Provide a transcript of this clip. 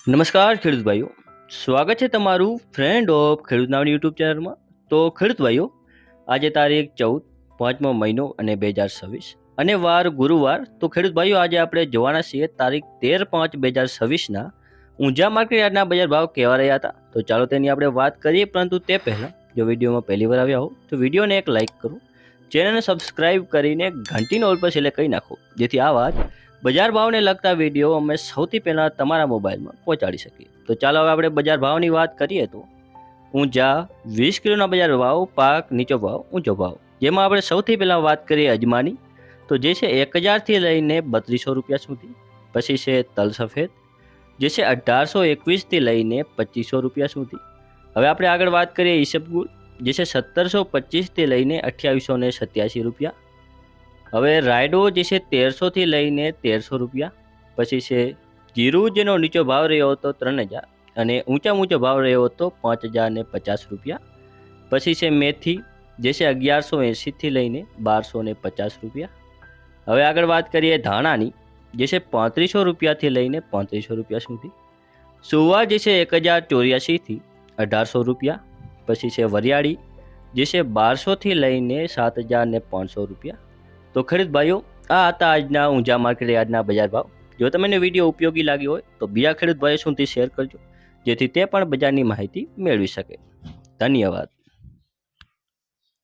નમસ્કાર ખેડૂત ભાઈઓ, સ્વાગત છે તમારું ફ્રેન્ડ ઓફ ખેડૂત નાવની યુટ્યુબ ચેનલમાં. તો ખેડૂત ભાઈઓ, આજે તારીખ 14 પાંચમો મહિનો અને 2026 અને વાર ગુરુવાર. તો ખેડૂત ભાઈઓ, આજે આપણે જોવાના છીએ તારીખ 13/5/2026ના ઊંઝા માર્કેટ યાર્ડના બજાર ભાવ કેવા રહ્યા હતા. તો ચાલો તેની આપણે વાત કરીએ, પરંતુ તે પહેલાં જો વિડીયોમાં પહેલી વાર આવ્યા હો તો વિડીયોને એક લાઇક કરો, ચેનલને સબસ્ક્રાઇબ કરીને ઘંટીનો ઓલ પર સિલેક્ટ કરી નાખો, જેથી આવા જ બજાર ભાવને લગતા વિડીયો અમે સૌથી પહેલાં તમારા મોબાઈલમાં પહોંચાડી શકીએ. તો ચાલો હવે આપણે બજાર ભાવની વાત કરીએ. તો ઊંઝા 20 કિલોના બજાર ભાવ, પાક નીચો ભાવ, ઊંચો ભાવ, જેમાં આપણે સૌથી પહેલાં વાત કરીએ અજમાની, તો જે છે 1000થી લઈને 3200 રૂપિયા સુધી. પછી છે તલ સફેદ, જે છે 1821થી લઈને 2500 રૂપિયા સુધી. હવે આપણે આગળ વાત કરીએ ઈસબગુલ, જે છે 1725થી લઈને 2887 રૂપિયા. હવે રાયડો જે છે 1300થી લઈને 1300 રૂપિયા. પછી છે જીરું, જેનો નીચો ભાવ રહ્યો હતો 3000 અને ઊંચો ભાવ રહ્યો હતો 5050 રૂપિયા. પછી છે મેથી, જે છે 1180થી લઈને 1250 રૂપિયા. હવે આગળ વાત કરીએ ધાણાની, જે છે 3500 રૂપિયાથી લઈને 3500 રૂપિયા સુધી. સુવા, જે છે 1084થી 1800 રૂપિયા. પછી છે વરિયાળી, જે છે 1200થી લઈને 7500 રૂપિયા. તો ખેડૂત ભાઈઓ, આ હતા આજના ઊંઝા માર્કેટ યાર્ડના બજાર ભાવ. જો તમને વિડીયો ઉપયોગી લાગ્યો હોય તો બીજા ખેડૂત ભાઈઓ સુધી શેર કરજો, જેથી તે પણ બજારની માહિતી મેળવી શકે. ધન્યવાદ.